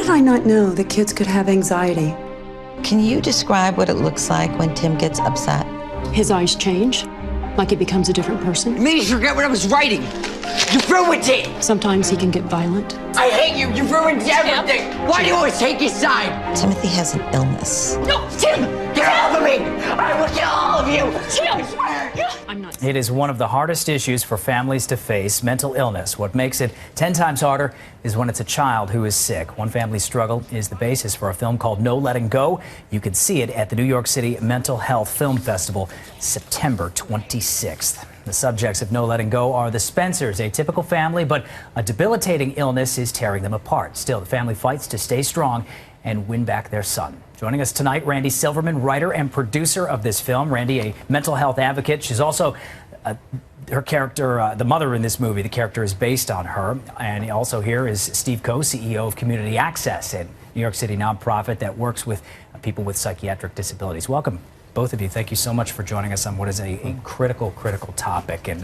did I not know that kids could have anxiety? Can you describe what it looks like when Tim gets upset? His eyes change, like he becomes a different person. You made me forget what I was writing. You ruined it! Sometimes he can get violent. I hate you! You ruined everything! Why do you always take his side? Timothy has an illness. No! Tim! Get off of me! I will kill all of you! Tim! I swear! I'm not. It is one of the hardest issues for families to face, mental illness. What makes it 10 times harder is when it's a child who is sick. One family's struggle is the basis for a film called No Letting Go. You can see it at the New York City Mental Health Film Festival, September 26th. The subjects of No Letting Go are the Spencers, a typical family, but a debilitating illness is tearing them apart. Still, the family fights to stay strong and win back their son. Joining us tonight, Randi Silverman, writer and producer of this film. Randi, a mental health advocate. She's also her character, the mother in this movie. The character is based on her. And also here is Steve Coe, CEO of Community Access, a New York City nonprofit that works with people with psychiatric disabilities. Welcome, both of you. Thank you so much for joining us on what is a critical topic. And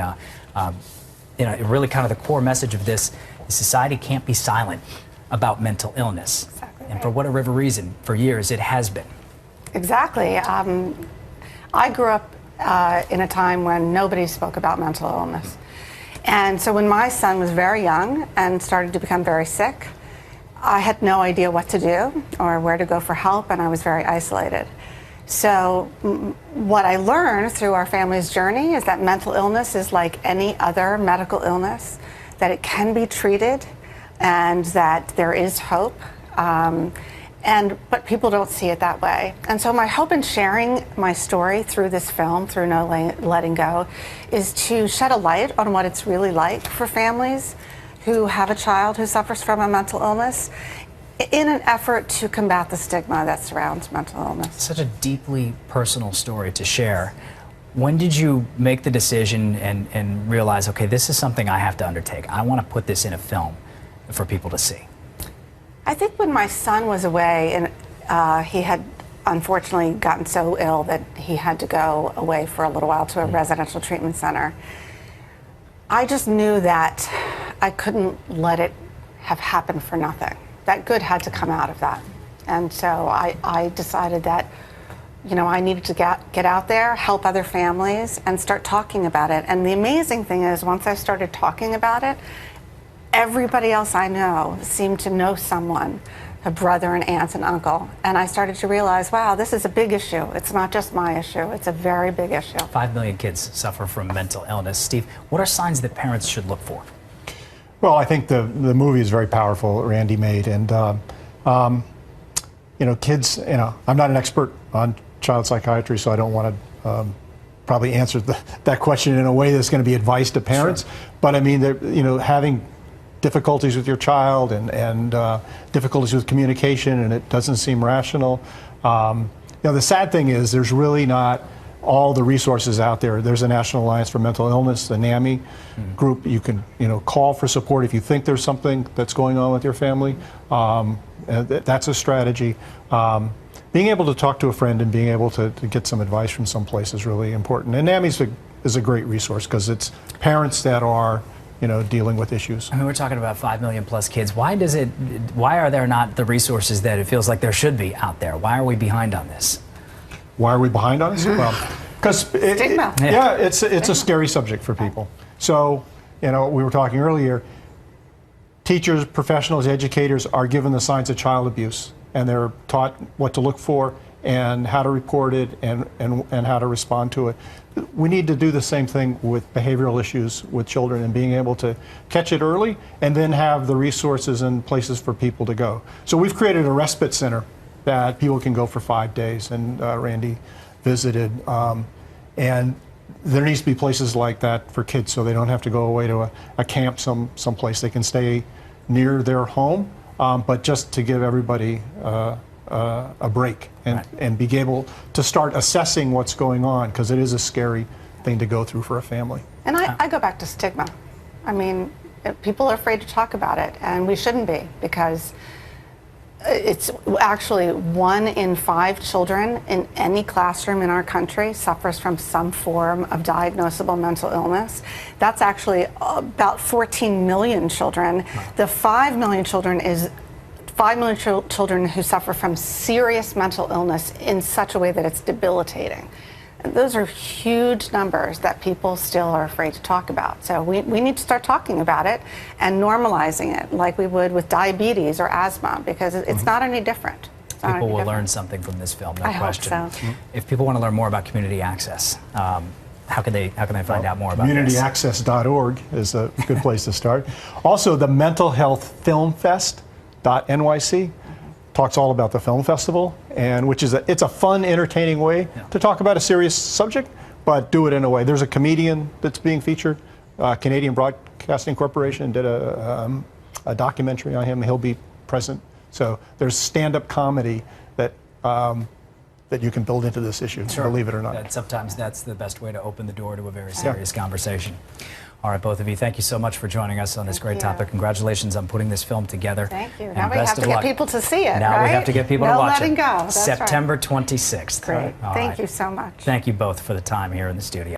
you know, really kind of the core message of this is society can't be silent about mental illness. Exactly. And for whatever reason, for years, it has been. Exactly. I grew up in a time when nobody spoke about mental illness. And so when my son was very young and started to become very sick, I had no idea what to do or where to go for help, and I was very isolated. So what I learned through our family's journey is that mental illness is like any other medical illness, that it can be treated and that there is hope. But people don't see it that way. And so my hope in sharing my story through this film, through No Letting Go, is to shed a light on what it's really like for families who have a child who suffers from a mental illness, in an effort to combat the stigma that surrounds mental illness. Such a deeply personal story to share. When did you make the decision and realize, okay, this is something I have to undertake? I want to put this in a film for people to see. I think when my son was away, and he had unfortunately gotten so ill that he had to go away for a little while to a residential treatment center, I just knew that I couldn't let it have happened for nothing. That good had to come out of that. And so I decided that, you know, I needed to get out there, help other families, and start talking about it. And the amazing thing is, once I started talking about it, everybody else I know seemed to know someone, a brother, an aunt, an uncle. And I started to realize, wow, this is a big issue. It's not just my issue, it's a very big issue. 5 million kids suffer from mental illness. Steve, what are signs that parents should look for? Well, I think the movie is very powerful, Randi made. And, you know, kids, you know, I'm not an expert on child psychiatry, so I don't want to probably answer that question in a way that's going to be advice to parents. Sure. But I mean, you know, having difficulties with your child and difficulties with communication, and it doesn't seem rational. You know, the sad thing is there's really not all the resources out there. There's a National Alliance for Mental Illness, the NAMI group. You can, you know, call for support if you think there's something that's going on with your family. That's a strategy. Being able to talk to a friend and being able to get some advice from someplace is really important. And NAMI is a great resource because it's parents that are, you know, dealing with issues. I mean, we're talking about 5 million plus kids. Why are there not the resources that it feels like there should be out there? Why are we behind on this? Why are we behind on this? Well, because stigma. Yeah, it's a scary subject for people. So, you know, we were talking earlier, teachers, professionals, educators are given the signs of child abuse, and they're taught what to look for and how to report it and how to respond to it. We need to do the same thing with behavioral issues with children and being able to catch it early and then have the resources and places for people to go. So we've created a respite center that people can go for 5 days, and Randi visited. And there needs to be places like that for kids so they don't have to go away to a camp someplace. They can stay near their home, but just to give everybody a break and be able to start assessing what's going on, because it is a scary thing to go through for a family. And I go back to stigma. I mean, people are afraid to talk about it, and we shouldn't be, because it's actually 1 in 5 children in any classroom in our country suffers from some form of diagnosable mental illness. That's actually about 14 million children. The 5 million children is 5 million children who suffer from serious mental illness in such a way that it's debilitating. Those are huge numbers that people still are afraid to talk about. So we need to start talking about it and normalizing it like we would with diabetes or asthma, because it's not any different. People will learn something from this film, no question. I hope so. If people want to learn more about community access, how can they find out more about this? CommunityAccess.org is a good place to start. Also, the Mental Health Film Fest.nyc talks all about the film festival, and it's a fun, entertaining way to talk about a serious subject, but do it in a way. There's a comedian that's being featured. Canadian Broadcasting Corporation did a documentary on him. He'll be present. So there's stand-up comedy that that you can build into this issue, believe it or not. Sometimes that's the best way to open the door to a very serious conversation. All right, both of you, thank you so much for joining us on this great topic. Congratulations on putting this film together. Thank you. And now we have to get people to see it, Now we have to get people to watch it. No letting go. That's September 26th. Great. All Thank right. you so much. Thank you both for the time here in the studio.